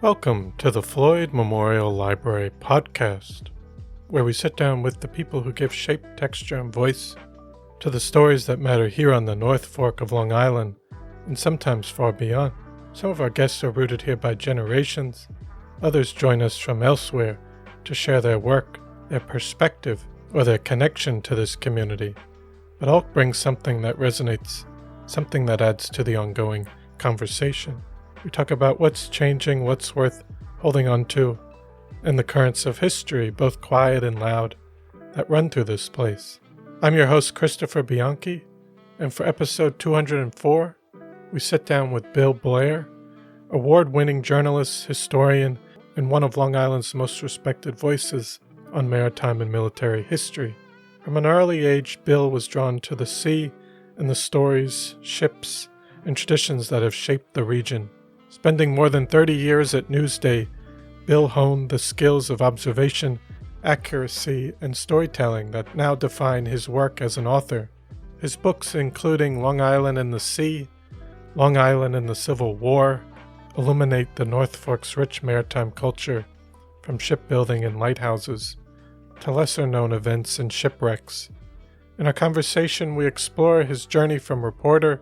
Welcome to the Floyd Memorial Library podcast, where we sit down with the people who give shape, texture, and voice to the stories that matter here on the North Fork of Long Island, and sometimes far beyond. Some of our guests are rooted here by generations. Others join us from elsewhere to share their work, their perspective, or their connection to this community. But all bring something that resonates, something that adds to the ongoing conversation. We talk about what's changing, what's worth holding on to, and the currents of history, both quiet and loud, that run through this place. I'm your host, Christopher Bianchi, and for episode 204, we sit down with Bill Bleyer, award-winning journalist, historian, and one of Long Island's most respected voices on maritime and military history. From an early age, Bill was drawn to the sea and the stories, ships, and traditions that have shaped the region. Spending more than 30 years at Newsday, Bill honed the skills of observation, accuracy, and storytelling that now define his work as an author. His books, including Long Island and the Sea, Long Island and the Civil War, illuminate the North Fork's rich maritime culture, from shipbuilding and lighthouses to lesser-known events and shipwrecks. In our conversation, we explore his journey from reporter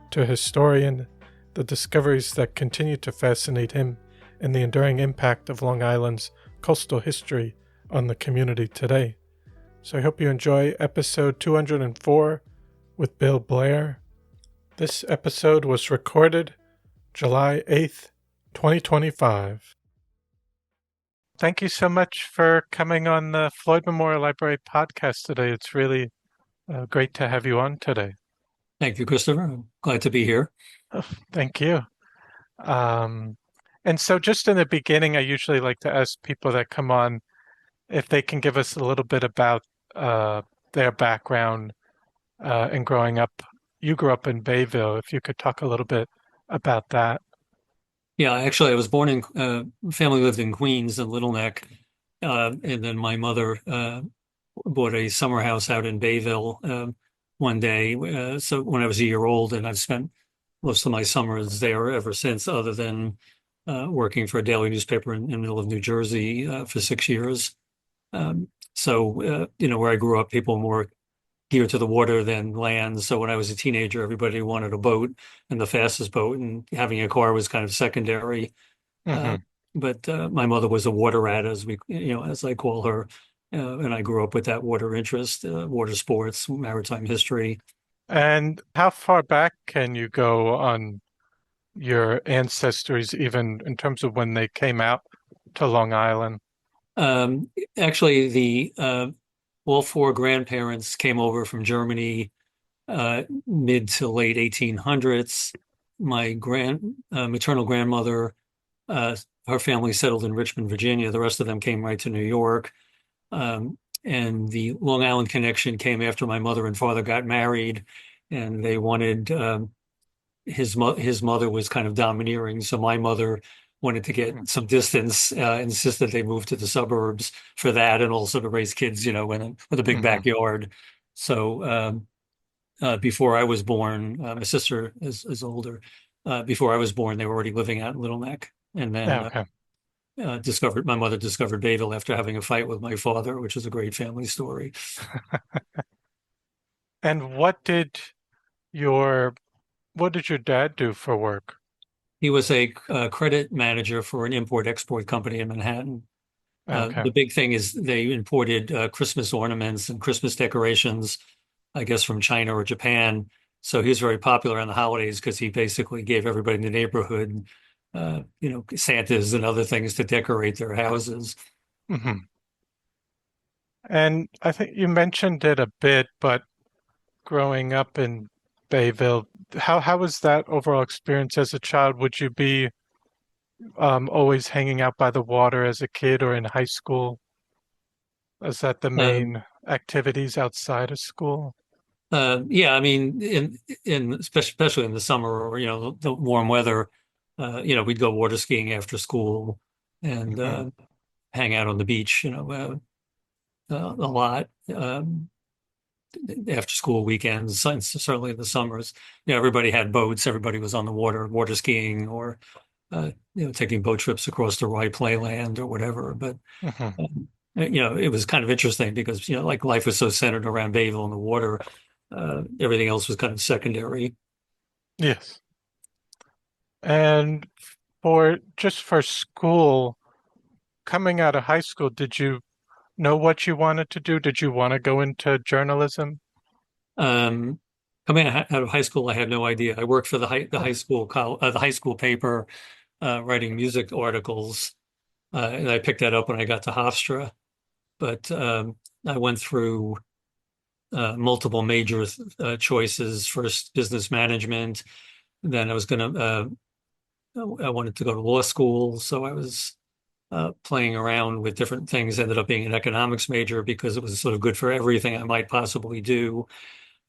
to historian, the discoveries that continue to fascinate him, and the enduring impact of Long Island's coastal history on the community today. So I hope you enjoy episode 204 with Bill Bleyer. This episode was recorded July 8th, 2025. Thank you so much for coming on the Floyd Memorial Library podcast today. It's really great to have you on today. Thank you, Christopher. I'm glad to be here. Oh, thank you. And so just in the beginning, I usually like to ask people that come on if they can give us a little bit about their background and growing up. You grew up in Bayville. If you could talk a little bit about that. Yeah, actually, I was born in, family lived in Queens and Little Neck. And then my mother bought a summer house out in Bayville one day. So when I was a year old, and I've spent most of my summers there ever since, other than working for a daily newspaper in the middle of New Jersey for 6 years. Where I grew up, people were more geared to the water than land. So when I was a teenager, everybody wanted a boat and the fastest boat, and having a car was kind of secondary. Mm-hmm. But my mother was a water rat, as I call her. And I grew up with that water interest, water sports, maritime history. And how far back can you go on your ancestors, even in terms of when they came out to Long Island? Actually, all four grandparents came over from Germany mid to late 1800s. My maternal grandmother, her family settled in Richmond, Virginia. The rest of them came right to New York. And the Long Island connection came after my mother and father got married, and they wanted his mother was kind of domineering, so my mother wanted to get some distance, insisted they move to the suburbs for that, and also to raise kids, with a big backyard. So before I was born, my sister is older. Before I was born, they were already living out in Little Neck, and then. My mother discovered Bayville after having a fight with my father, which is a great family story. And what did your dad do for work? He was a credit manager for an import-export company in Manhattan. Okay. The big thing is they imported Christmas ornaments and Christmas decorations, I guess, from China or Japan. So he was very popular on the holidays because he basically gave everybody in the neighborhood Santas and other things to decorate their houses. Mm-hmm. And I think you mentioned it a bit, but growing up in Bayville, how was that overall experience as a child? Would you be always hanging out by the water as a kid or in high school? Is that the main activities outside of school? Yeah, I mean, especially in the summer or the warm weather. We'd go water skiing after school and hang out on the beach, a lot after school weekends, certainly in the summers. Everybody had boats, everybody was on the water skiing or taking boat trips across the Rye Playland or whatever. But Hmm. it was kind of interesting because like life was so centered around Bayville and the water. Everything else was kind of secondary. Yes. And for school, coming out of high school, did you know what you wanted to do? Did you want to go into journalism? Um, Coming out of high school, I had no idea. I worked for the high school paper, writing music articles, and I picked that up when I got to Hofstra. But I went through multiple major choices. First, business management. Then I wanted to go to law school, so I was playing around with different things. Ended up being an economics major because it was sort of good for everything I might possibly do.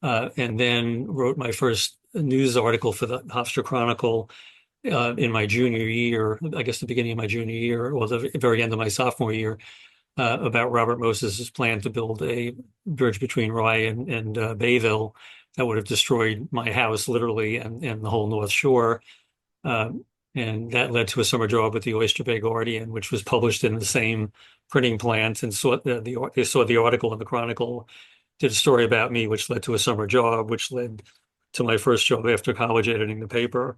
And then wrote my first news article for the Hofstra Chronicle in my junior year, I guess the beginning of my junior year, or the very end of my sophomore year, about Robert Moses's plan to build a bridge between Rye and Bayville that would have destroyed my house literally and the whole North Shore. And that led to a summer job with the Oyster Bay Guardian, which was published in the same printing plant. And they saw the article in the Chronicle, did a story about me, which led to a summer job, which led to my first job after college editing the paper.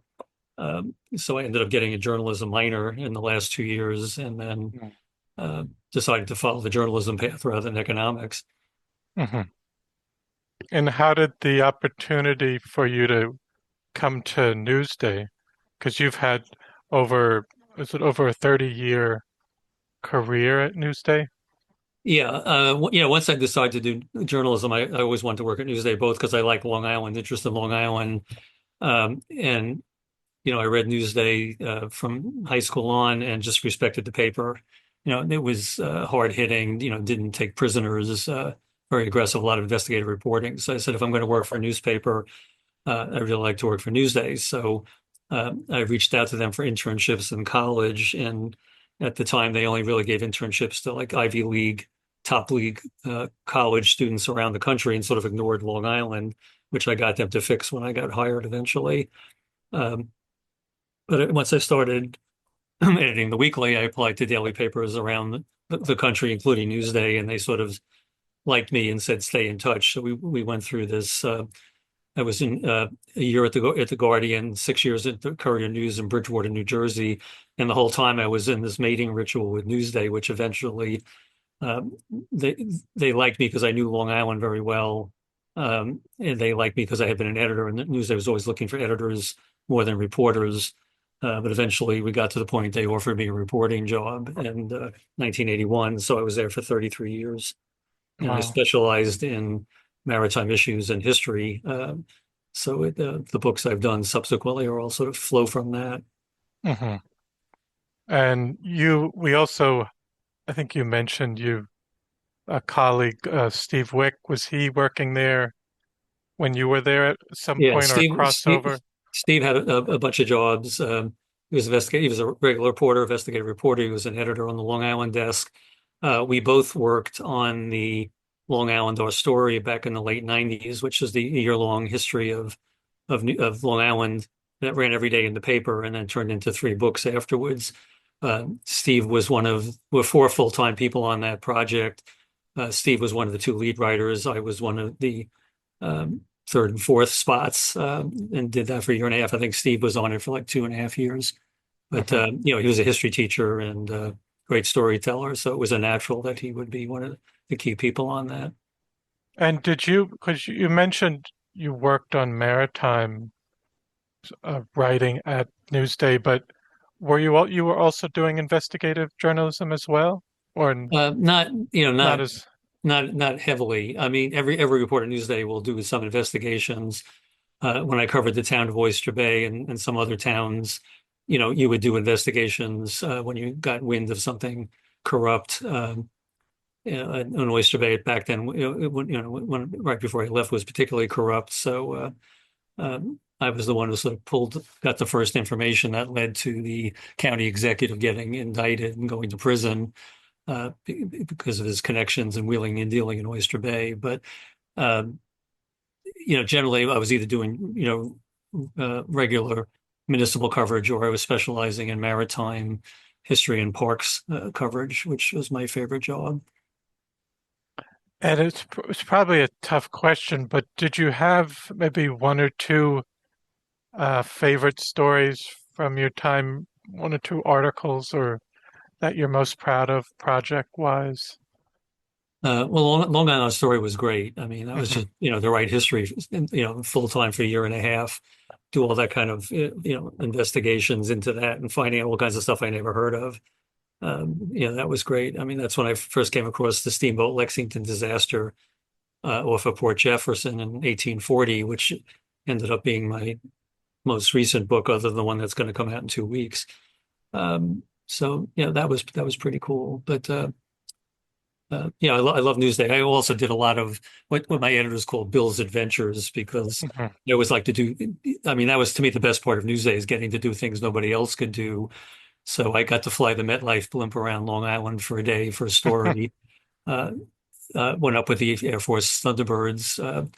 So I ended up getting a journalism minor in the last 2 years, and then decided to follow the journalism path rather than economics. Mm-hmm. And how did the opportunity for you to come to Newsday? Because you've had over, is it over a 30-year career at Newsday? Yeah, once I decided to do journalism, I always wanted to work at Newsday, both because I like Long Island, interest in Long Island, and I read Newsday from high school on and just respected the paper. It was hard hitting, didn't take prisoners, very aggressive, a lot of investigative reporting. So I said, if I'm going to work for a newspaper, I really like to work for Newsday. So I reached out to them for internships in college. And at the time, they only really gave internships to like Ivy League, top league college students around the country and sort of ignored Long Island, which I got them to fix when I got hired eventually. Um, but once I started editing the weekly, I applied to daily papers around the country, including Newsday, and they sort of liked me and said, stay in touch. So we went through this. I was in a year at the Guardian, 6 years at the Courier News in Bridgewater, New Jersey, and the whole time I was in this mating ritual with Newsday, which eventually um, they they liked me because I knew Long Island very well, and they liked me because I had been an editor, and Newsday was always looking for editors more than reporters. But eventually, we got to the point they offered me a reporting job in 1981, so I was there for 33 years, and I Wow. specialized in maritime issues and history. So the books I've done subsequently are all sort of flow from that. Hmm. And we also, I think you mentioned a colleague, Steve Wick, was he working there when you were there at some Yeah, point or a crossover? Steve had a bunch of jobs. He was investigative. He was a regular reporter, investigative reporter. He was an editor on the Long Island desk. We both worked on the Long Island Our Story back in the late '90s, which is the year-long history of Long Island that ran every day in the paper and then turned into three books afterwards. Steve was we're four full-time people on that project. Steve was one of the two lead writers. I was one of the um, third and fourth spots, and did that for a year and a half. I think Steve was on it for like 2.5 years. But Hmm. he was a history teacher and great storyteller, so it was a natural that he would be one of the key people on that. And because you mentioned you worked on maritime writing at Newsday, but you were also doing investigative journalism as well, or Not, not as? not heavily. I mean, every reporter Newsday will do some investigations. When I covered the town of Oyster Bay and some other towns, you would do investigations when you got wind of something corrupt. In Oyster Bay back then, when right before I left was particularly corrupt. So I was the one who sort of got the first information that led to the county executive getting indicted and going to prison because of his connections and wheeling and dealing in Oyster Bay. But um, generally I was either doing regular municipal coverage, or I was specializing in maritime history and parks coverage, which was my favorite job. And it's probably a tough question, but did you have maybe one or two favorite stories from your time, one or two articles, or that you're most proud of project-wise? Well, Long Island Story was great. I mean, that was Hmm. just, to write history, full time for a year and a half, do all that kind of, investigations into that and finding out all kinds of stuff I never heard of. That was great. I mean, that's when I first came across the steamboat Lexington disaster off of Port Jefferson in 1840, which ended up being my most recent book, other than the one that's going to come out in 2 weeks. So, that was pretty cool. But I love Newsday. I also did a lot of what my editors call Bill's Adventures, because Hmm. I always like to do. I mean, that was to me the best part of Newsday, is getting to do things nobody else could do. So I got to fly the MetLife blimp around Long Island for a day for a story. Uh, Went up with the Air Force Thunderbirds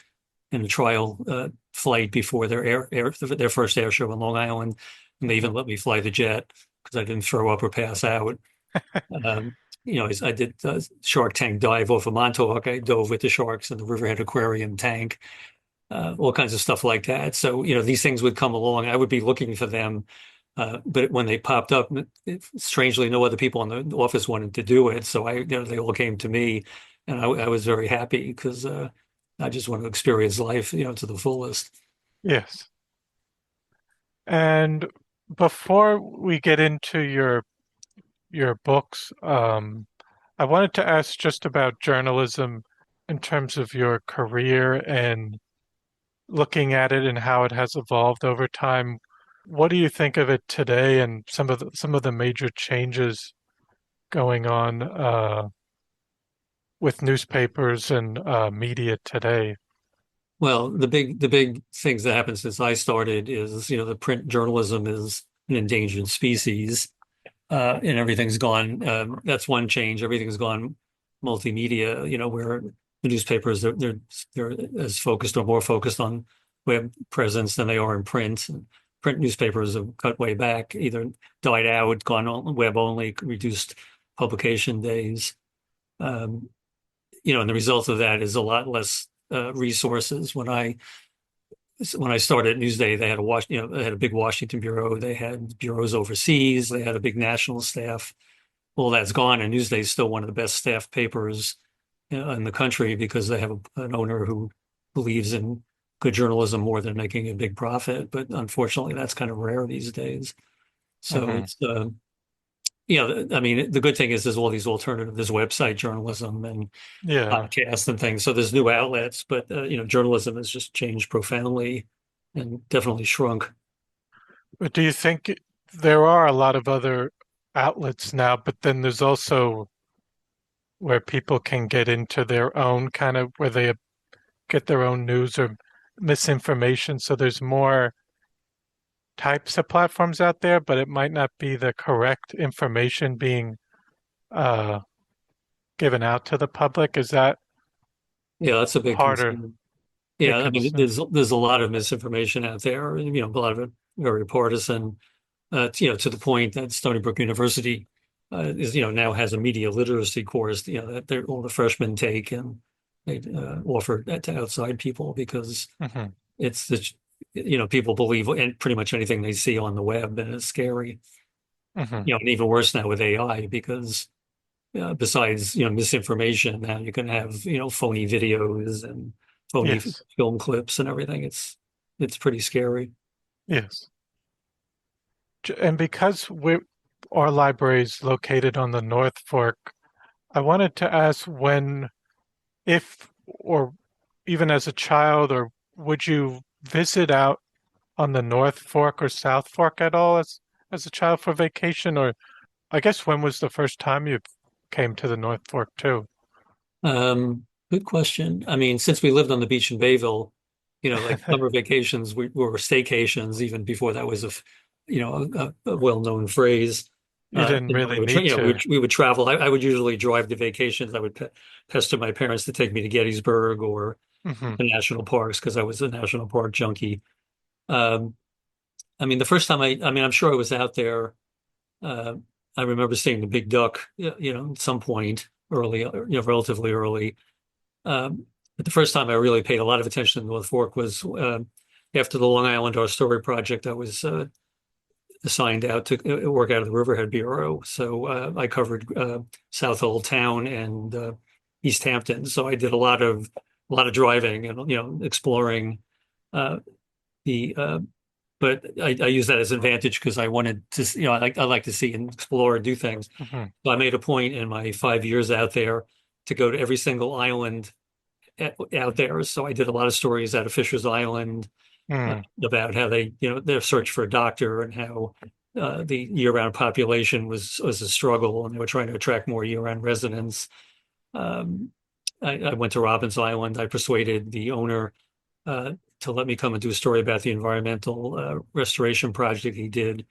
in a trial flight before their first air show in Long Island, and they even let me fly the jet because I didn't throw up or pass out. Um, I did Shark Tank dive off of Montauk. I dove with the sharks in the Riverhead Aquarium tank, all kinds of stuff like that. So, these things would come along. I would be looking for them. But when they popped up, strangely, no other people in the office wanted to do it. So they all came to me, and I was very happy because I just want to experience life, to the fullest. Yes. And before we get into your books, I wanted to ask just about journalism in terms of your career and looking at it and how it has evolved over time. What do you think of it today and some of the major changes going on with newspapers and media today? Well, the big things that happened since I started is, the print journalism is an endangered species, and everything's gone. That's one change. Everything's gone multimedia. Where the newspapers they're as focused or more focused on web presence than they are in print. Print newspapers have cut way back, either died out, gone on web only, reduced publication days. Um, and the result of that is a lot less resources. When I started at Newsday, they had a big Washington bureau. They had bureaus overseas. They had a big national staff. Well, that's gone, and Newsday is still one of the best staffed papers in the country, because they have an owner who believes in good journalism more than making a big profit. But unfortunately, that's kind of rare these days. So Hmm. it's I mean, the good thing is there's all these there's website journalism and Yeah. podcasts and things. So there's new outlets, but journalism has just changed profoundly and definitely shrunk. But do you think there are a lot of other outlets now, but then there's also where people can get into their own kind of where they get their own news or misinformation. So there's more types of platforms out there, but it might not be the correct information being uh, given out to the public. Is that Yeah, that's a big part or concern. big Yeah, I mean, concern? there's a lot of misinformation out there, a lot of it very partisan, to the point that Stony Brook University is, now has a media literacy course, that all the freshmen take, and they offer that to outside people, because Hmm. it's the, people believe in pretty much anything they see on the web, and it's scary. Hmm. And even worse now with AI, because besides, misinformation, now you can have, phony videos and phony Yes, film clips and everything. It's pretty scary. yes. And because our library is located on the North Fork, I wanted to ask when, if, or even as a child, or would you visit out on the North Fork or South Fork at all as a child for vacation? Or I guess when was the first time you came to the North Fork too? Good question. I mean, since we lived on the beach in Bayville, like summer vacations, we were staycations even before that was a well-known phrase. You didn't We really would, need to. we would travel. I would usually drive to vacations. I would pester my parents to take me to Gettysburg or Hmm. the national parks, because I was a national park junkie. Um, I mean, the first time I mean, I'm sure I was out there. Uh, I remember seeing the big duck, at some point early, relatively early. But the first time I really paid a lot of attention to North Fork was after the Long Island Our Story project. I was assigned out to work out of the Riverhead Bureau. So I covered South Old Town and East Hampton. So I did a lot of driving and exploring uh, the. But I use that as an advantage because I wanted to, I like to see and explore and do things. Hmm. So I made a point in my 5 years out there to go to every single island out there. So I did a lot of stories out of Fisher's Island Mm. about how their search for a doctor and how the year-round population was a struggle, and they were trying to attract more year-round residents. Um, I went to Robbins Island. I persuaded the owner uh, to let me come and do a story about the environmental restoration project he did.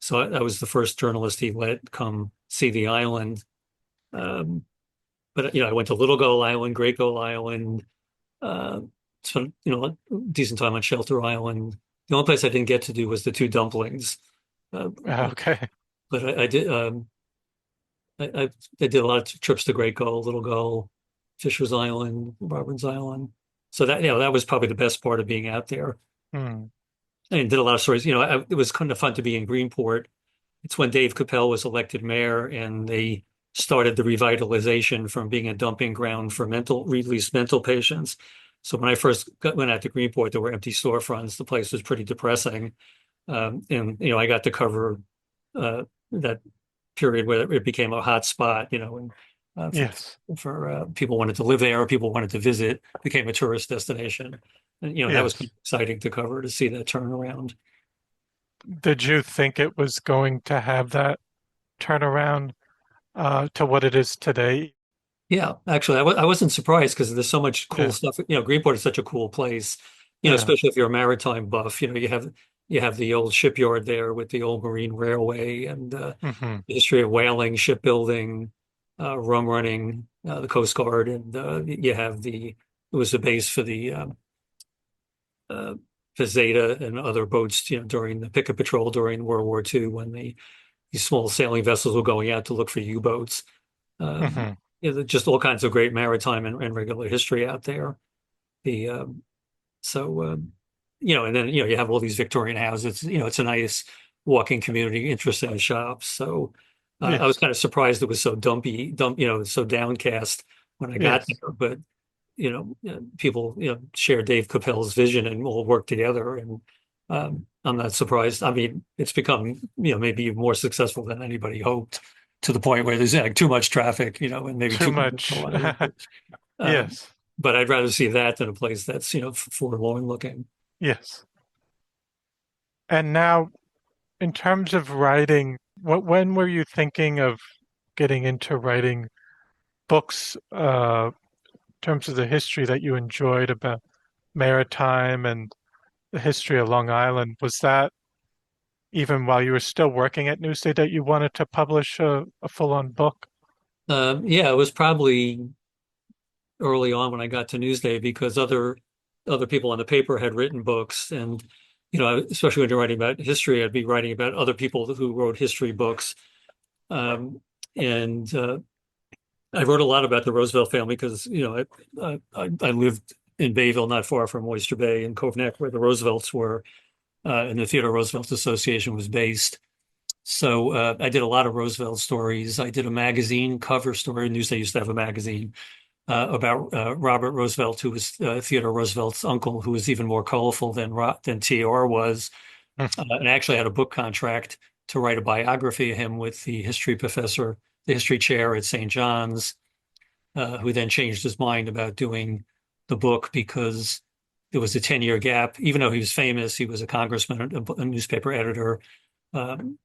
So I was the first journalist he let come see the island. Um, but I went to Little Gull Island, Great Gull Island, uh, spent a decent time on Shelter Island. The only place I didn't get to do was the two dumplings, but, Okay. but I did. I did a lot of trips to Great Gull, Little Gull, Fisher's Island, Robbins Island. So that was probably the best part of being out there. Mm. And did a lot of stories. It was kind of fun to be in Greenport. It's when Dave Capel was elected mayor, and they started the revitalization from being a dumping ground for released mental patients. So when I first went out to Greenport, there were empty storefronts. The place was pretty depressing, and I got to cover that period where it became a hot spot. And for Yes. people wanted to live there, people wanted to visit, became a tourist destination, and that was kind Yes. of exciting to cover to see that turnaround. Did you think it was going to have that turnaround to what it is today? Yeah, actually, I wasn't surprised because there's so much cool Yeah. stuff. Greenport is such a cool place. Yeah. Especially if you're a maritime buff. You have the old shipyard there with the old Marine Railway and Hmm. the history of whaling, shipbuilding, rum running, the Coast Guard, and you have it was the base for the uh, Zeta and other boats. During the picket patrol during World War II when these small sailing vessels were going out to look for U-boats. Um, Hmm. just all kinds of great maritime and regular history out there. The so and then you have all these Victorian houses. It's a nice walking community, interesting shops. So I was Yes. kind of surprised it was so so downcast when I got Yes. there. But people share Dave Capel's vision and all work together. And I'm not surprised. I mean, it's become maybe more successful than anybody hoped, to the point where there's too much traffic, and maybe Too too many much. people on it. Um, Yes. but I'd rather see that than a place that's forlorn looking. Yes. And now, in terms of writing, when were you thinking of getting into writing books, in terms of the history that you enjoyed about maritime and the history of Long Island? Was that even while you were still working at Newsday that you wanted to publish a full-on book? Yeah, it was probably early on when I got to Newsday because other people on the paper had written books, and especially when you're writing about history, I'd be writing about other people who wrote history books. Um, and I wrote a lot about the Roosevelt family because I lived in Bayville, not far from Oyster Bay and Cove Neck, where the Roosevelts were, and the Theodore Roosevelt Association was based. So I did a lot of Roosevelt stories. I did a magazine cover story. Newsday used to have a magazine about Robert Roosevelt, who was Theodore Roosevelt's uncle, who was even more colorful than TR was, and I actually had a book contract to write a biography of him with the history professor, the history chair at St. John's, who then changed his mind about doing the book because there was a 10-year gap. Even though he was famous, he was a congressman, a newspaper editor,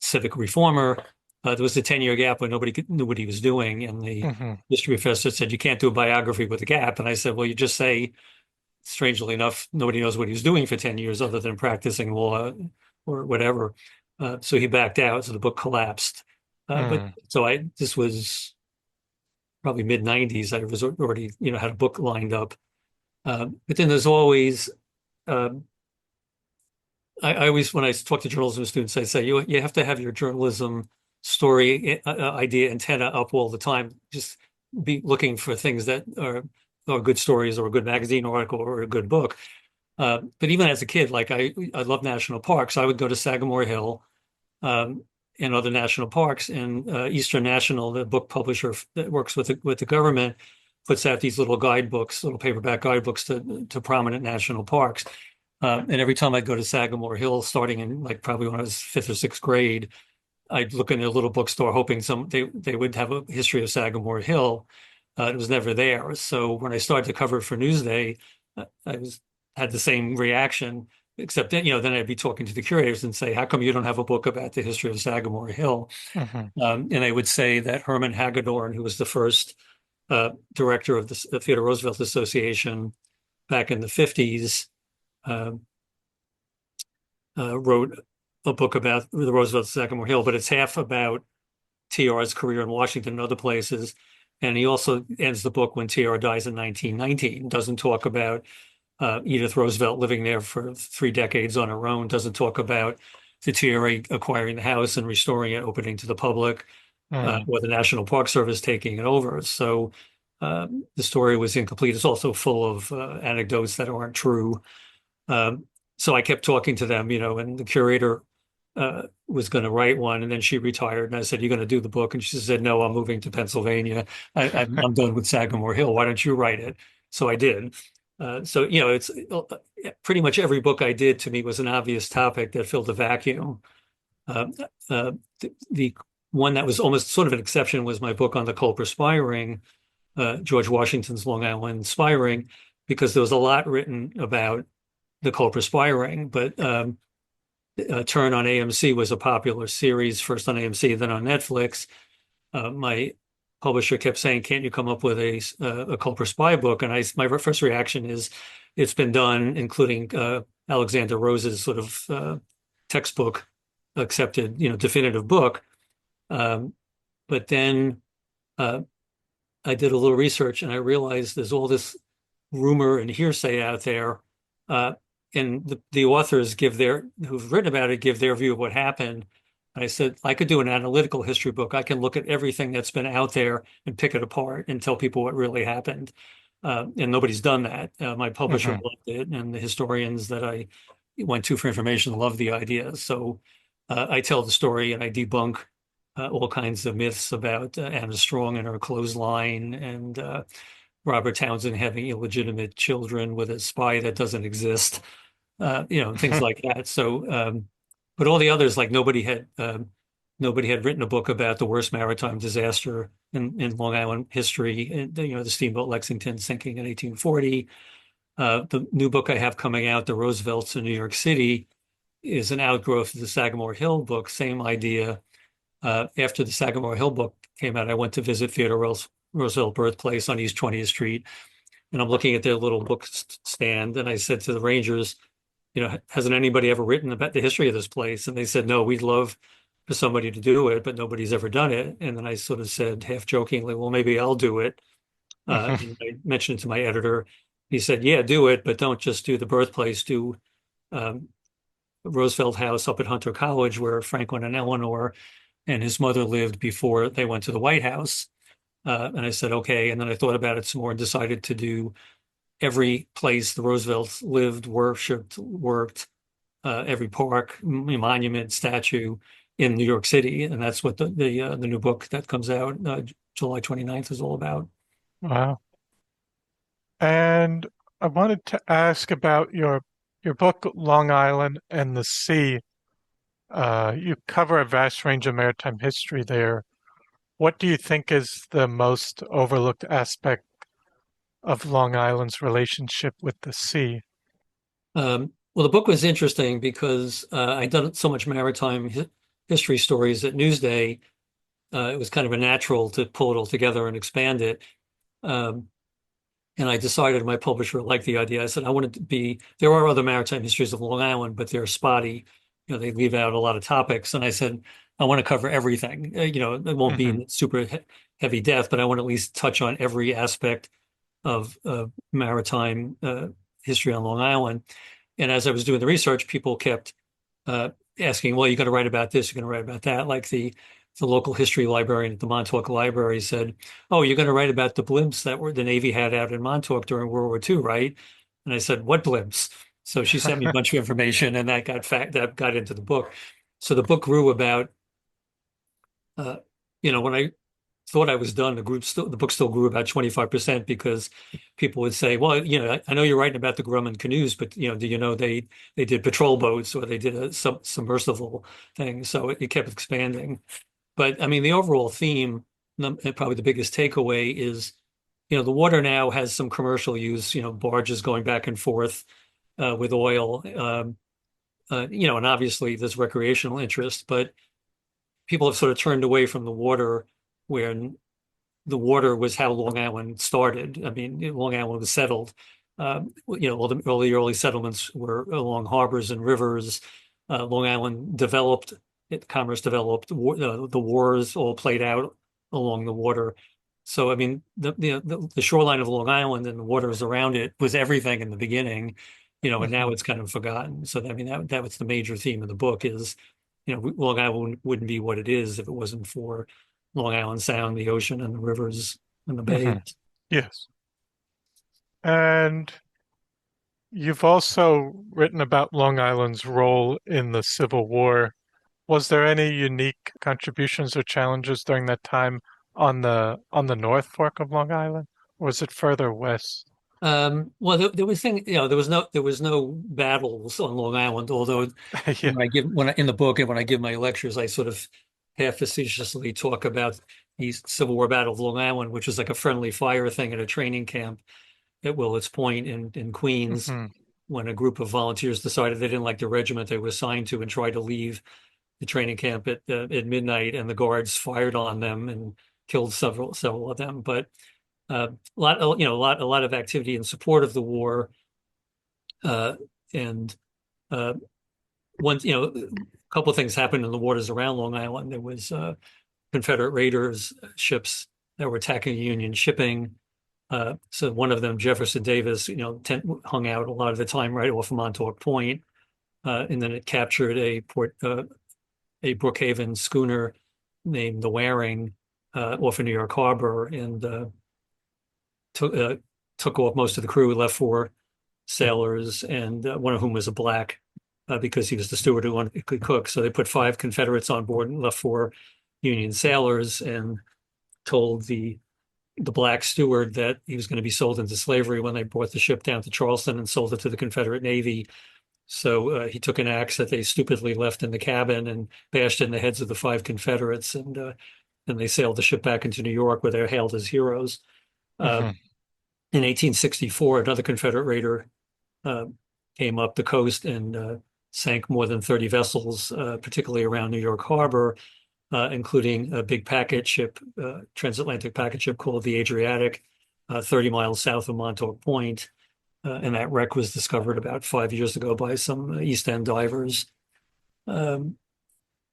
civic reformer. There was a 10-year gap when nobody knew what he was doing. And the Hmm. history professor said, you can't do a biography with a gap. And I said, well, you just say, strangely enough, nobody knows what he was doing for 10 years other than practicing law or whatever. So he backed out. So the book collapsed. But Mm. so this was probably mid 90s. I was already, had a book lined up. But then there's always, um, I always, when I talk to journalism students, I say you have to have your journalism story idea antenna up all the time. Just be looking for things that are good stories or a good magazine article or a good book. But even as a kid, like I love national parks. I would go to Sagamore Hill um, and other national parks. And Eastern National, the book publisher that works with the government, puts out these little guidebooks, little paperback guidebooks to prominent national parks. And every time I'd go to Sagamore Hill, starting in like probably when I was fifth or sixth grade, I'd look in their little bookstore hoping they would have a history of Sagamore Hill. It was never there. So when I started to cover it for Newsday, I was had the same reaction, except that, then I'd be talking to the curators and say, "How come you don't have a book about the history of Sagamore Hill?" Hmm. And they would say that Herman Hagedorn, who was the first director of the Theodore Roosevelt Association back in the 50s, uh, wrote a book about the Roosevelt Sagamore Hill, but it's half about TR's career in Washington and other places. And he also ends the book when TR dies in 1919. Doesn't talk about Edith Roosevelt living there for 3 decades on her own. Doesn't talk about the TRA acquiring the house and restoring it, opening to the public, Mm. or the National Park Service taking it over. So the story was incomplete. It's also full of anecdotes that aren't true. Um, so I kept talking to them, and the curator was going to write one, and then she retired. And I said, "You're going to do the book?" And she said, "No, I'm moving to Pennsylvania. I'm done with Sagamore Hill. Why don't you write it?" So I did. So it's pretty much every book I did to me was an obvious topic that filled a vacuum. Uh, the one that was almost sort of an exception was my book on the Culper spy ring, George Washington's Long Island spy ring, because there was a lot written about the Culper spy ring, but Turn on AMC was a popular series, first on AMC, then on Netflix. My publisher kept saying, "Can't you come up with a Culper spy book?" And my first reaction is, it's been done, including Alexander Rose's sort of textbook, accepted, definitive book. Um, but then uh, I did a little research and I realized there's all this rumor and hearsay out there. Uh, and the authors who've written about it give their view of what happened. And I said, I could do an analytical history book. I can look at everything that's been out there and pick it apart and tell people what really happened. And nobody's done that. My publisher Hmm. loved it, and the historians that I went to for information love the idea. So I tell the story and I debunk all kinds of myths about Anna Strong and her clothesline and Robert Townsend having illegitimate children with a spy that doesn't exist, things like that. So, but all the others, like nobody had written a book about the worst maritime disaster in Long Island history, and, the steamboat Lexington sinking in 1840. The new book I have coming out, The Roosevelts in New York City, is an outgrowth of the Sagamore Hill book, same idea. After the Sagamore Hill book came out, I went to visit Theodore Roosevelt birthplace on East 20th Street, and I'm looking at their little book stand, and I said to the Rangers, hasn't anybody ever written about the history of this place? And they said, no, we'd love for somebody to do it, but nobody's ever done it. And then I sort of said, half jokingly, well, maybe I'll do it. And I mentioned it to my editor. He said, yeah, do it, but don't just do the birthplace. Do um, Roosevelt House up at Hunter College, where Franklin and Eleanor and his mother lived before they went to the White House. And I said, okay. And then I thought about it some more and decided to do every place the Roosevelts lived, worshipped, worked, every park, monument, statue in New York City. And that's what the new book that comes out July 29th is all about. Wow. And I wanted to ask about your book, Long Island and the Sea. You cover a vast range of maritime history there. What do you think is the most overlooked aspect of Long Island's relationship with the sea? Well, the book was interesting because I'd done so much maritime history stories at Newsday. It was kind of a natural to pull it all together and expand it. Um, And I decided my publisher liked the idea. I said, I want it to be, there are other maritime histories of Long Island, but they're spotty. They leave out a lot of topics. And I said, I want to cover everything. It won't be Hmm. in super heavy depth, but I want to at least touch on every aspect of maritime history on Long Island. And as I was doing the research, people kept uh, asking, well, you're going to write about this, you're going to write about that. Like the local history librarian at the Montauk Library said, oh, you're going to write about the blimps that were the Navy had out in Montauk during World War II, right? And I said, what blimps? So she sent me a bunch of information, and that got into the book. So the book grew about, uh, when I thought I was done, the book still grew about 25% because people would say, well, I know you're writing about the Grumman canoes, but do you know they did patrol boats or they did a submersible thing. So it kept expanding. But I mean, the overall theme, and probably the biggest takeaway is, the water now has some commercial use, barges going back and forth with oil, and obviously there's recreational interest, but people have sort of turned away from the water where the water was how Long Island started. I mean, Long Island was settled. All the early settlements were along harbors and rivers. Long Island developed, commerce developed. The wars all played out along the water. So, I mean, the shoreline of Long Island and the waters around it was everything in the beginning, and now Mhm. it's kind of forgotten. So, I mean, that was the major theme of the book is, Long Island wouldn't be what it is if it wasn't for Long Island Sound, the ocean, and the rivers and the bays. Mhm. Yes. And you've also written about Long Island's role in the Civil War. Was there any unique contributions or challenges during that time on the North Fork of Long Island? Or was it further west? Well, there was there was no battles on Long Island. Although Yeah. in the book and when I give my lectures, I sort of half facetiously talk about the Civil War Battle of Long Island, which was like a friendly fire thing at a training camp at Willets Point in Queens, Hmm. when a group of volunteers decided they didn't like the regiment they were assigned to and tried to leave the training camp at midnight, and the guards fired on them and killed several of them. But a lot of activity in support of the war, uh, and uh, a couple of things happened in the waters around Long Island. There was Confederate raiders ships that were attacking Union shipping. So one of them, Jefferson Davis, hung out a lot of the time right off of Montauk Point, and then it captured a Brookhaven schooner named the Waring off of New York Harbor, and took took off most of the crew, left four sailors, and one of whom was a black, because he was the steward who could cook. So they put five Confederates on board and left four Union sailors, and told the black steward that he was going to be sold into slavery when they brought the ship down to Charleston and sold it to the Confederate Navy. So he took an axe that they stupidly left in the cabin and bashed in the heads of the five Confederates, and they sailed the ship back into New York, where they're hailed as heroes. Uh, Hmm. in 1864, another Confederate raider uh, came up the coast and sank more than 30 vessels, particularly around New York Harbor, including a big packet ship, transatlantic packet ship called the Adriatic, 30 miles south of Montauk Point. And that wreck was discovered about 5 years ago by some East End divers. Um,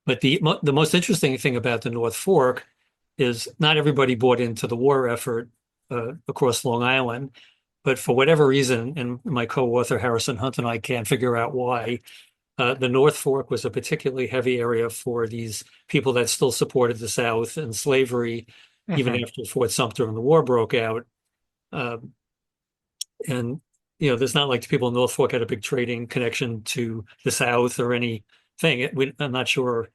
but the most interesting thing about the North Fork is not everybody bought into the war effort across Long Island, but for whatever reason, and my co-author Harrison Hunt and I can't figure out why, the North Fork was a particularly heavy area for these people that still supported the South and slavery, even Hmm. after Fort Sumter and the war broke out. Um, and there's not like the people in North Fork had a big trading connection to the South or anything. I'm not sure,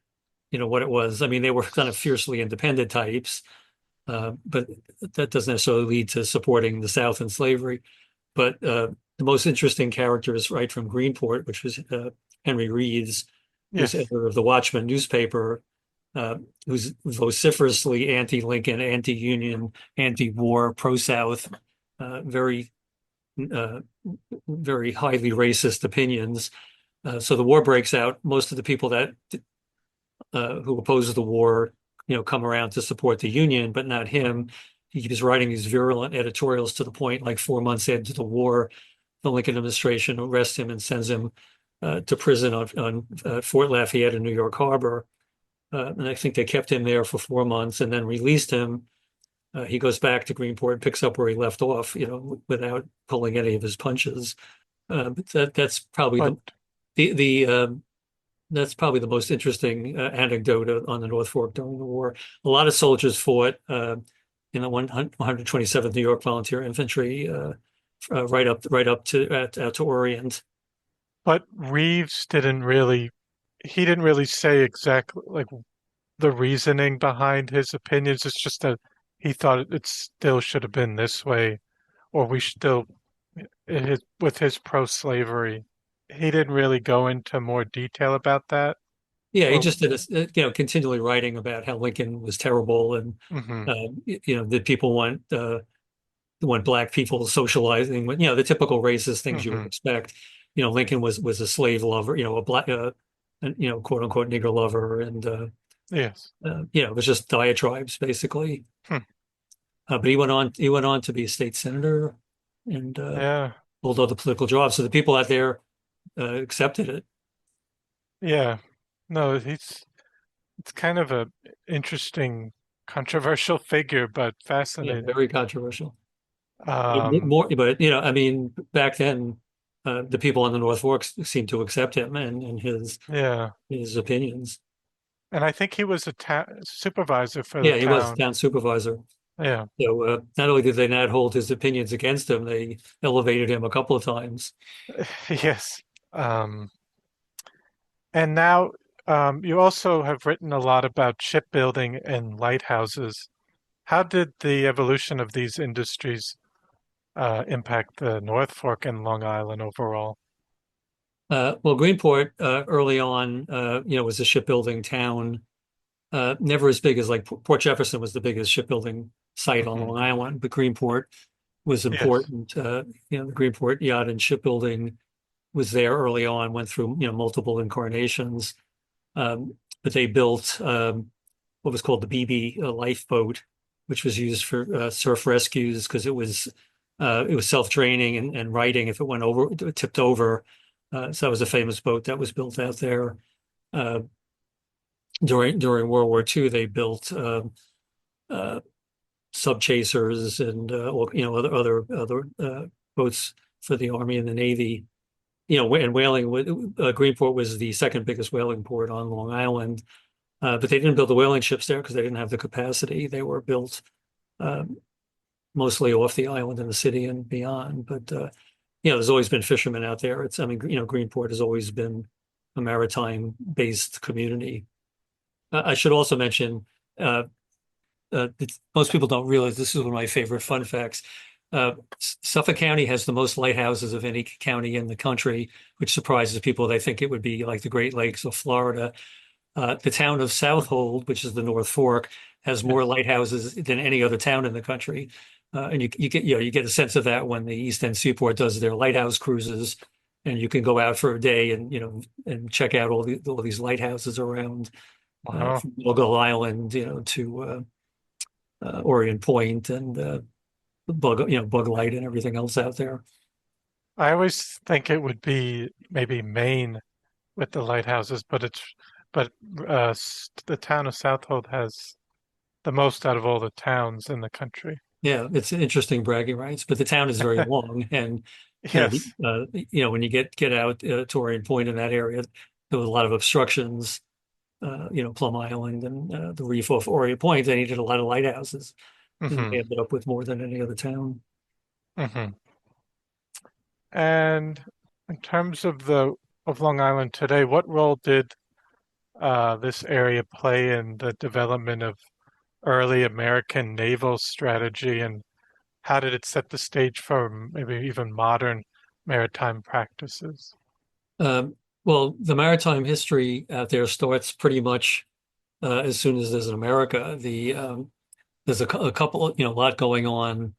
what it was. I mean, they were kind of fiercely independent types, but that doesn't necessarily lead to supporting the South and slavery. But the most interesting character is right from Greenport, which was Henry Reeves, who's Yes. editor of the Watchman newspaper, uh, who's vociferously anti-Lincoln, anti-Union, anti-war, pro-South, very, uh, very highly racist opinions. So the war breaks out. Most of the people that who opposes the war, come around to support the Union, but not him. He was writing these virulent editorials to the point, like 4 months into the war, the Lincoln administration arrests him and sends him to prison on Fort Lafayette in New York Harbor. And I think they kept him there for 4 months and then released him. He goes back to Greenport and picks up where he left off, without pulling any of his punches. But that's probably But the That's probably the most interesting anecdote on the North Fork during the war. A lot of soldiers fought in the 127th New York Volunteer Infantry, right up to Orient. But Reeves didn't really, he didn't really say exactly like the reasoning behind his opinions. It's just that he thought it still should have been this way, or we still, with his pro-slavery, he didn't really go into more detail about that. Yeah, he Or, just did continually writing about how Lincoln was terrible, and hmm that people want black people socializing with, the typical racist things you would hmm expect. Lincoln was a slave lover, a black, quote unquote nigger lover, and yes, it was just diatribes basically. hmm. But he went on to be a state senator and Yeah, hold other political jobs. So the people out there accepted it. yeah. No, it's kind of a interesting, controversial figure, but Yeah, fascinating. very controversial. Um, More, but I mean, back then, the people on the North Fork seemed to accept him and yeah. his opinions. And I think he was a ta supervisor for the Yeah, he was town. town supervisor. Yeah. So not only did they not hold his opinions against him, they elevated him a couple of times. Yes. Um, and now you also have written a lot about shipbuilding and lighthouses. How did the evolution of these industries impact the North Fork and Long Island overall? Well, Greenport early on, was a shipbuilding town. Never as big as like Port Jefferson was the biggest shipbuilding site on Hmm Long Island, but Greenport was Yes. important. The Greenport Yacht and Shipbuilding was there early on, went through multiple incarnations. But they built what was called the BB lifeboat, which was used for surf rescues because it was self-draining and righting if it went over, tipped over. So that was a famous boat that was built out there. Uh, during World War II, they built uh, sub chasers and other boats for the Army and the Navy. And whaling, Greenport was the second biggest whaling port on Long Island. But they didn't build the whaling ships there because they didn't have the capacity. They were built um, mostly off the island and the city and beyond. But there's always been fishermen out there. I mean, Greenport has always been a maritime based community. I should also mention uh, most people don't realize this is one of my favorite fun facts. Suffolk County has the most lighthouses of any county in the country, which surprises people. They think it would be like the Great Lakes or Florida. The town of Southold, which is the North Fork, has more Yes. lighthouses than any other town in the country. And you get a sense of that when the East End Seaport does their lighthouse cruises, and you can go out for a day and and check out all these lighthouses around Wow. from Gull Island, to Orient Point and Bug Light and everything else out there. I always think it would be maybe Maine with the lighthouses, but the town of Southold has the most out of all the towns in the country. Yeah, it's interesting bragging rights, but the town is very long, and Yes. when you get out to Orient Point in that area, there was a lot of obstructions. Plum Island and the reef off Orient Point, they needed a lot of lighthouses, and hmm they ended up with more than any other town. hmm And in terms of the of Long Island today, what role did this area play in the development of early American naval strategy, and how did it set the stage for maybe even modern maritime practices? Um, well, the maritime history out there starts pretty much as soon as there's an America. There's a couple, a lot going on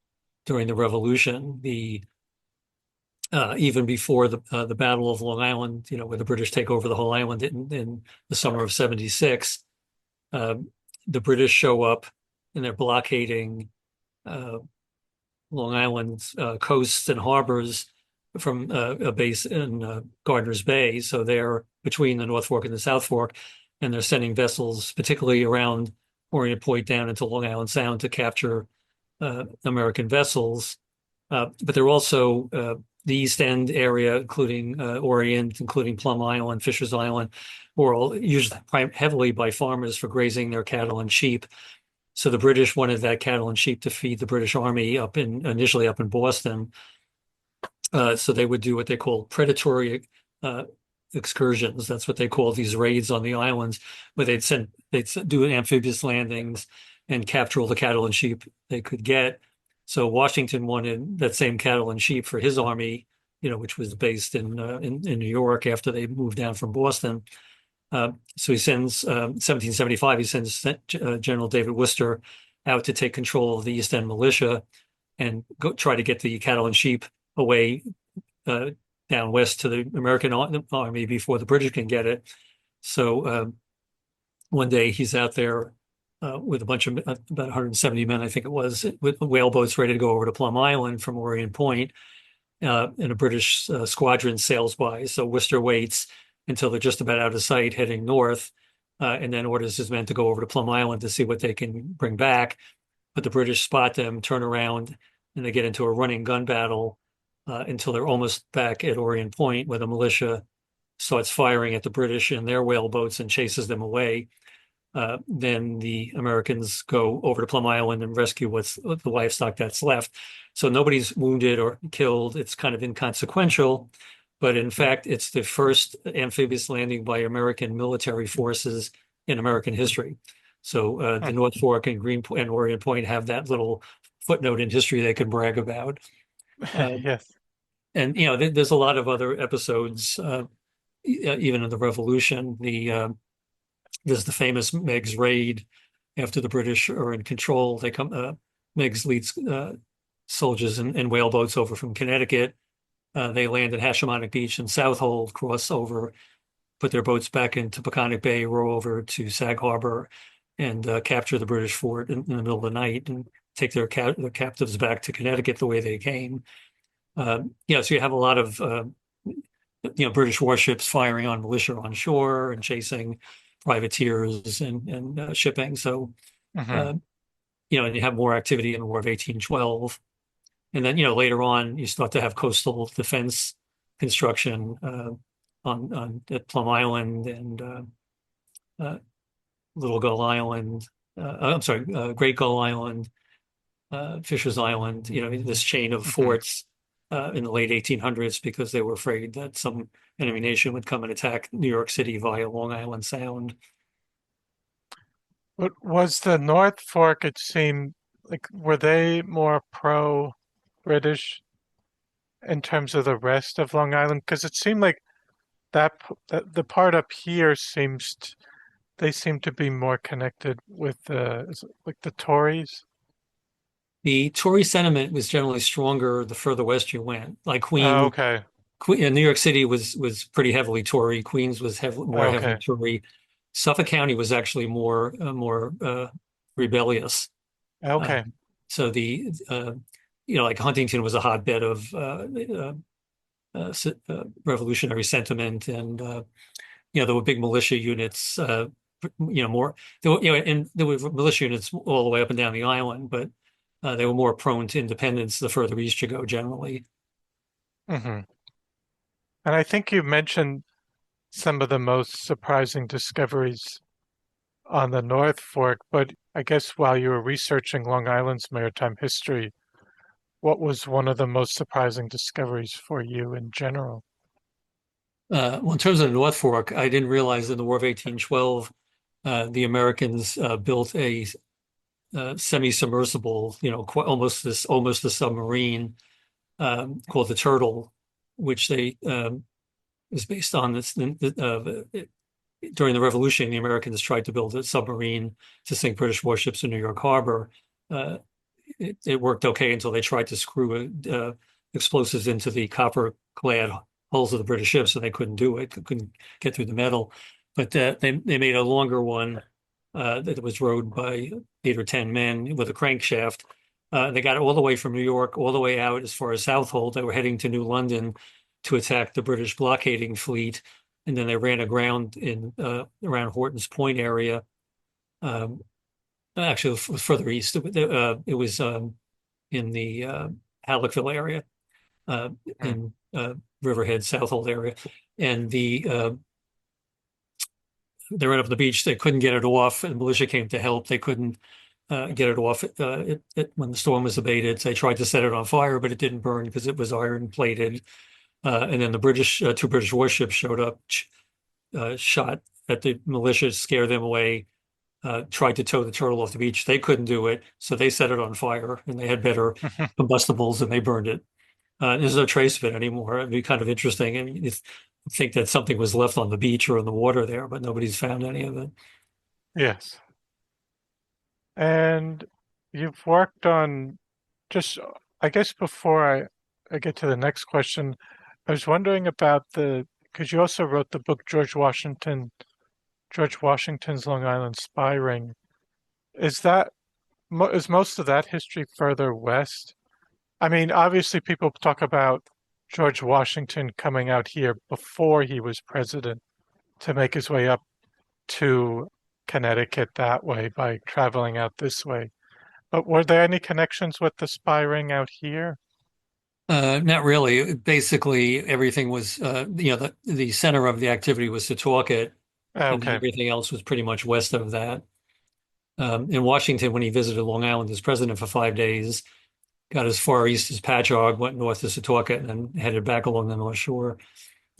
during the Revolution. Even before the Battle of Long Island, where the British take over the whole island in the summer of '76. Um, the British show up and they're blockading uh, Long Island's coasts and harbors from a base in Gardner's Bay. So they're between the North Fork and the South Fork, and they're sending vessels, particularly around Orient Point down into Long Island Sound to capture American vessels. But they're also the East End area, including Orient, including Plum Island, Fisher's Island, were all used heavily by farmers for grazing their cattle and sheep. So the British wanted that cattle and sheep to feed the British Army initially up in Boston. So they would do what they call predatory uh, excursions. That's what they call these raids on the islands, where they'd do amphibious landings and capture all the cattle and sheep they could get. So Washington wanted that same cattle and sheep for his army, which was based in New York after they moved down from Boston. So he sends 1775. He sends General David Worcester out to take control of the East End militia and try to get the cattle and sheep away down west to the American army before the British can get it. So one day he's out there with a bunch of about 170 men, I think it was, with whale boats ready to go over to Plum Island from Orient Point, and a British squadron sails by. So Worcester waits until they're just about out of sight, heading north, and then orders his men to go over to Plum Island to see what they can bring back. But the British spot them, turn around, and they get into a running gun battle until they're almost back at Orient Point, where the militia starts firing at the British in their whale boats and chases them away. Then the Americans go over to Plum Island and rescue what's the livestock that's left. So nobody's wounded or killed. It's kind of inconsequential. But in fact, it's the first amphibious landing by American military forces in American history. So the North Fork and Greenpoint and Orient Point have that little footnote in history they can brag about. Yes. And there's a lot of other episodes, even in the Revolution. There's the famous Meigs raid after the British are in control. Meigs leads soldiers and whaleboats over from Connecticut. They land at Hashemonik Beach and Southold, cross over, put their boats back into Peconic Bay, row over to Sag Harbor, and capture the British fort in the middle of the night and take their captives back to Connecticut the way they came. So you have a lot of British warships firing on militia on shore and chasing privateers and shipping. So and you have more activity in the War of 1812. And then, later on, you start to have coastal defense construction on at Plum Island and Little Gull Island. I'm sorry, Great Gull Island, Fisher's Island. This chain of forts in the late 1800s because they were afraid that some enemy nation would come and attack New York City via Long Island Sound. But was the North Fork, it seemed like, were they more pro-British in terms of the rest of Long Island? Because it seemed like the part up here they seem to be more connected with the Tories. The Tory sentiment was generally stronger the further west you went. Like Oh, okay. New York City was pretty heavily Tory. Queens was more heavily Okay. Tory. Suffolk County was actually more rebellious. Okay. So like Huntington was a hotbed of revolutionary sentiment, and there were big militia units. More there were militia units all the way up and down the island, but they were more prone to independence the further east you go, generally. hmm And I think you mentioned some of the most surprising discoveries on the North Fork, but I guess while you were researching Long Island's maritime history, what was one of the most surprising discoveries for you in general? Well, in terms of the North Fork, I didn't realize in the War of 1812, the Americans built a semi-submersible, almost a submarine called the Turtle, which they is based on this. During the Revolution, the Americans tried to build a submarine to sink British warships in New York Harbor. It worked okay until they tried to screw explosives into the copper-clad hulls of the British ships, and they couldn't do it. Couldn't get through the metal. But they made a longer one that was rowed by 8 or 10 men with a crankshaft. They got it all the way from New York, all the way out as far as Southold. They were heading to New London to attack the British blockading fleet, and then they ran aground in around Horton's Point area. Actually, further east. It was in the Halleckville area, and uh, Riverhead, Southold area, and they ran up the beach. They couldn't get it off, and militia came to help. They couldn't get it off when the storm was abated. They tried to set it on fire, but it didn't burn because it was iron plated. And then the two British warships showed up, shot at the militia, scared them away, tried to tow the turtle off the beach. They couldn't do it, so they set it on fire, and they had better combustibles, and they burned it. There's no trace of it anymore. It'd be kind of interesting. I mean, you think that something was left on the beach or in the water there, but nobody's found any of it. Yes. And you've worked on just, I guess I get to the next question, I was wondering about because you also wrote the book George Washington's Long Island Spy Ring. Is is most of that history further west? I mean, obviously people talk about George Washington coming out here before he was president to make his way up to Connecticut that way by traveling out this way. But were there any connections with the spy ring out here? Not really. Basically, everything was, the center of the activity was Setauket, and then Okay. everything else was pretty much west of that. In Washington, when he visited Long Island as president for 5 days, got as far east as Patchogue, went north to Setauket, and then headed back along the North Shore.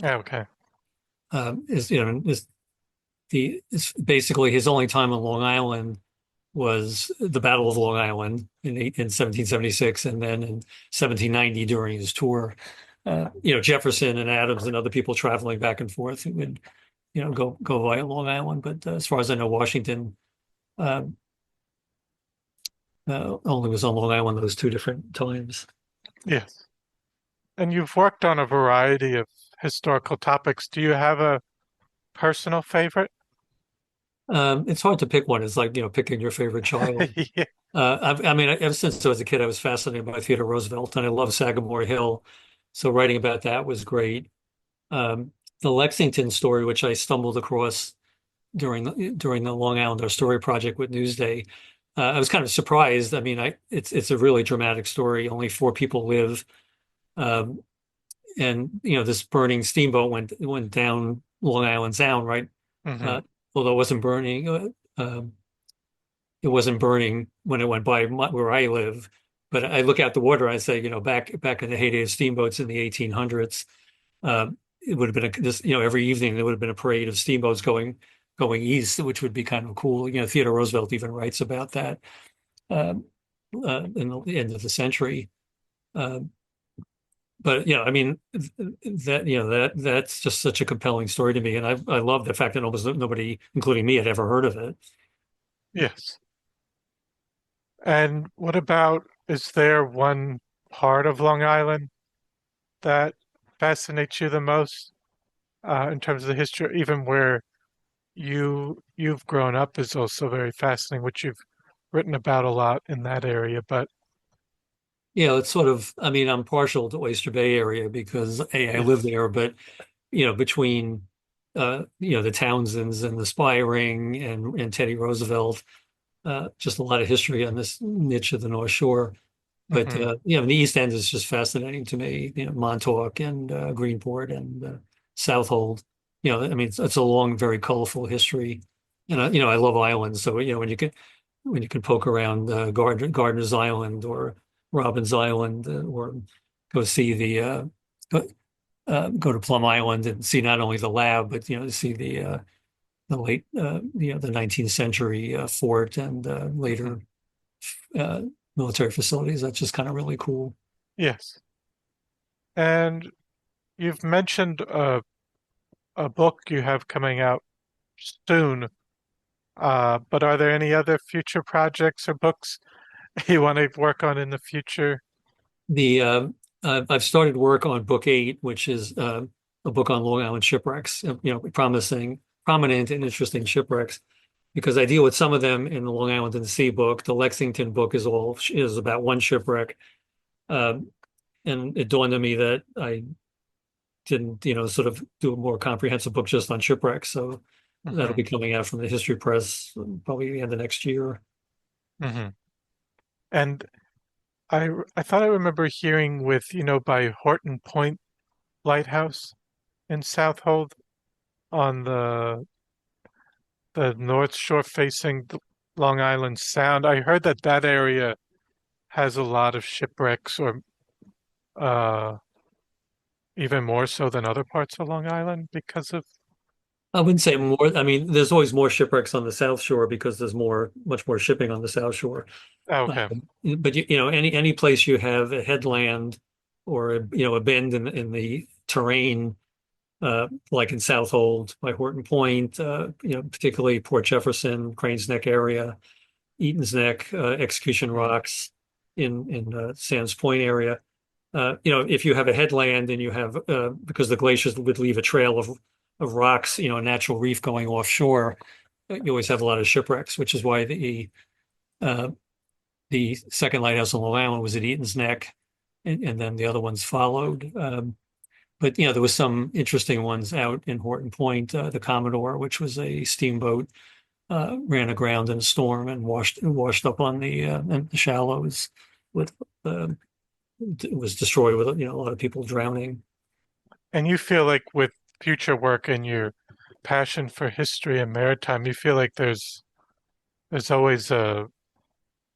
Okay. Is you know is it's basically his only time on Long Island was the Battle of Long Island in 1776, and then in 1790 during his tour. Jefferson and Adams and other people traveling back and forth would go via Long Island. But as far as I know, Washington uh, only was on Long Island those two different times. Yes. And you've worked on a variety of historical topics. Do you have a personal favorite? It's hard to pick one. It's like, picking your favorite child. Yeah. I mean, ever since I was a kid, I was fascinated by Theodore Roosevelt, and I love Sagamore Hill. So writing about that was great. Um, the Lexington story, which I stumbled across during the Long Island Our Story project with Newsday, I was kind of surprised. I mean, it's a really dramatic story. Only four people live, um, and this burning steamboat went down Long Island Sound, right? Hmm. Uh, although it wasn't burning when it went by where I live. But I look out the water, I say, back in the heyday of steamboats in the 1800s, it would have been every evening there would have been a parade of steamboats going east, which would be kind of cool. Theodore Roosevelt even writes about that um, in the end of the century. Uh, but I mean that's just such a compelling story to me, and I love the fact that almost nobody, including me, had ever heard of it. Yes. And what about, is there one part of Long Island that fascinates you the most in terms of the history, even where you've grown up is also very fascinating, which you've written about a lot in that area. But It's sort of, I mean, I'm partial to Oyster Bay area because I live yes. there, but between the Townsends and the Spy Ring and Teddy Roosevelt, just a lot of history on this niche of the North Shore. But Hmm. the East End is just fascinating to me. Montauk and Greenport and Southold. I mean, it's a long, very colorful history, and I love islands. So when you can poke around Gardiner's Island or Robin's Island, or go see go, go to Plum Island and see not only the lab, but see the late the 19th century fort and Hmm. later uh, military facilities. That's just kind of really cool. Yes. And you've mentioned a book you have coming out soon. But are there any other future projects or books you want to work on in the future? The I've started work on book 8, which is a book on Long Island shipwrecks. Prominent and interesting shipwrecks, because I deal with some of them in the Long Island and the Sea book. The Lexington book is about one shipwreck, um, and it dawned on me that I didn't, sort of do a more comprehensive book just on shipwrecks. So that'll Hmm. be coming out from the History Press probably the end of next year. Hmm. And I thought I remember hearing with, by Horton Point, lighthouse in Southold on the North Shore facing Long Island Sound. I heard that that area has a lot of shipwrecks, or uh, even more so than other parts of Long Island because of. I wouldn't say more. I mean, there's always more shipwrecks on the South Shore because there's much more shipping on the South Shore. Oh, Uh, okay. but you know, any place you have a headland or a bend in the terrain, like in Southold by Horton Point, particularly Port Jefferson, Cranes Neck area, Eaton's Neck, Execution Mm. Rocks in Sands Point area. If you have a headland and you have because the glaciers would leave a trail of rocks, a natural reef going offshore, you always have a lot of shipwrecks, which is why uh, the second lighthouse on Long Island was at Eaton's Neck, and then the other ones followed. But there was some interesting ones out in Horton Point. The Commodore, which was a steamboat, ran aground in a storm and washed up on in the shallows. With it was destroyed with a lot of people drowning. And you feel like with future work and your passion for history and maritime, you feel like there's always a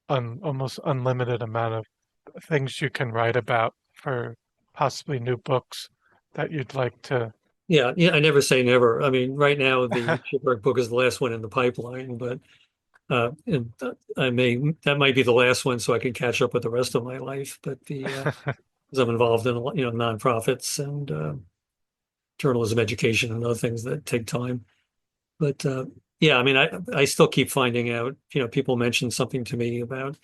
almost unlimited amount of things you can write about for possibly new books that you'd like to. Yeah, yeah. I never say never. I mean, right now the shipwreck book is the last one in the pipeline, but and that might be the last one, so I can catch up with the rest of my life. But because I'm involved in nonprofits and journalism education and other things that take time. But yeah, I mean, I still keep finding out. People mention something to me about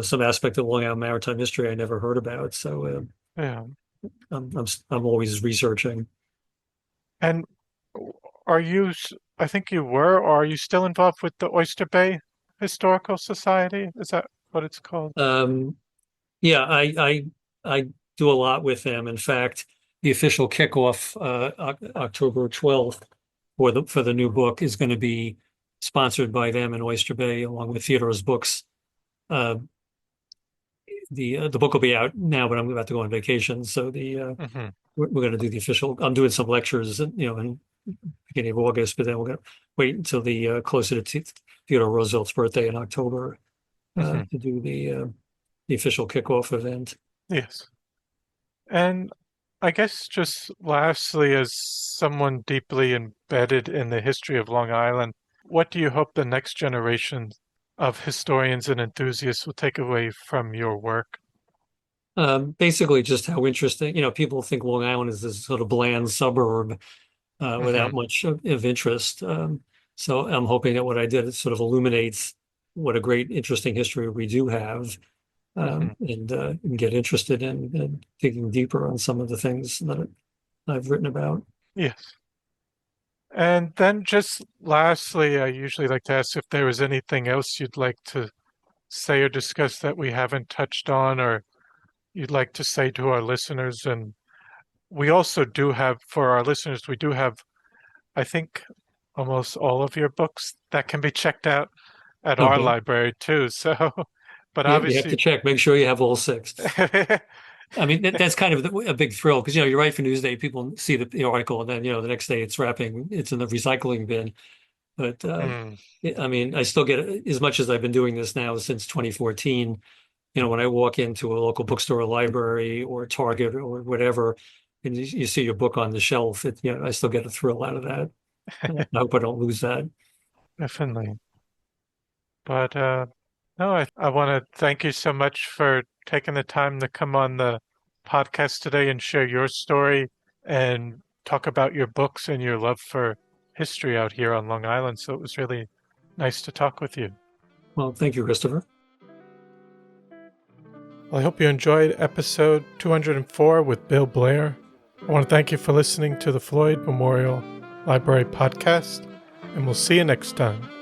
some aspect of Long Island maritime history I never heard about. So Yeah. I'm always researching. And are you, I think you were, or are you still involved with the Oyster Bay Historical Society? Is that what it's called? Um, yeah, I do a lot with them. In fact, the official kickoff October 12th for the new book is going to be sponsored by them in Oyster Bay, along with Theodore's books. Uh, the book will be out now, but I'm about to go on vacation, so Hmm. we're going to do the official. I'm doing some lectures, in beginning of August, but then we're going to wait until the closer to Theodore Roosevelt's birthday in October Hmm. to do the official kickoff event. Yes. And I guess just lastly, as someone deeply embedded in the history of Long Island, what do you hope the next generation of historians and enthusiasts will take away from your work? Basically, just how interesting. People think Long Island is this sort of bland suburb without Hmm. much of interest. So I'm hoping that what I did sort of illuminates what a great, interesting history we do have, Hmm. and get interested in digging deeper on some of the things that I've written about. Yes. And then just lastly, I usually like to ask if there was anything else you'd like to say or discuss that we haven't touched on, or you'd like to say to our listeners. And we also do have, for our listeners, we do have, I think, almost all of your books that can be checked out at our Okay. library too. So, but You have to obviously, check, make sure you have all six. I mean, that's kind of a big thrill because, you write for Newsday, people see the article and then, the next day it's in the recycling bin. But mm, I mean, I still get as much as I've been doing this now since 2014. When I walk into a local bookstore or library or Target or whatever, and you see your book on the shelf, I still get a thrill out of that. I hope I don't lose that. definitely. But no, I want to thank you so much for taking the time to come on the podcast today and share your story and talk about your books and your love for history out here on Long Island. So it was really nice to talk with you. Well, thank you, Christopher. Well, I hope you enjoyed episode 204 with Bill Bleyer. I want to thank you for listening to the Floyd Memorial Library podcast, and we'll see you next time.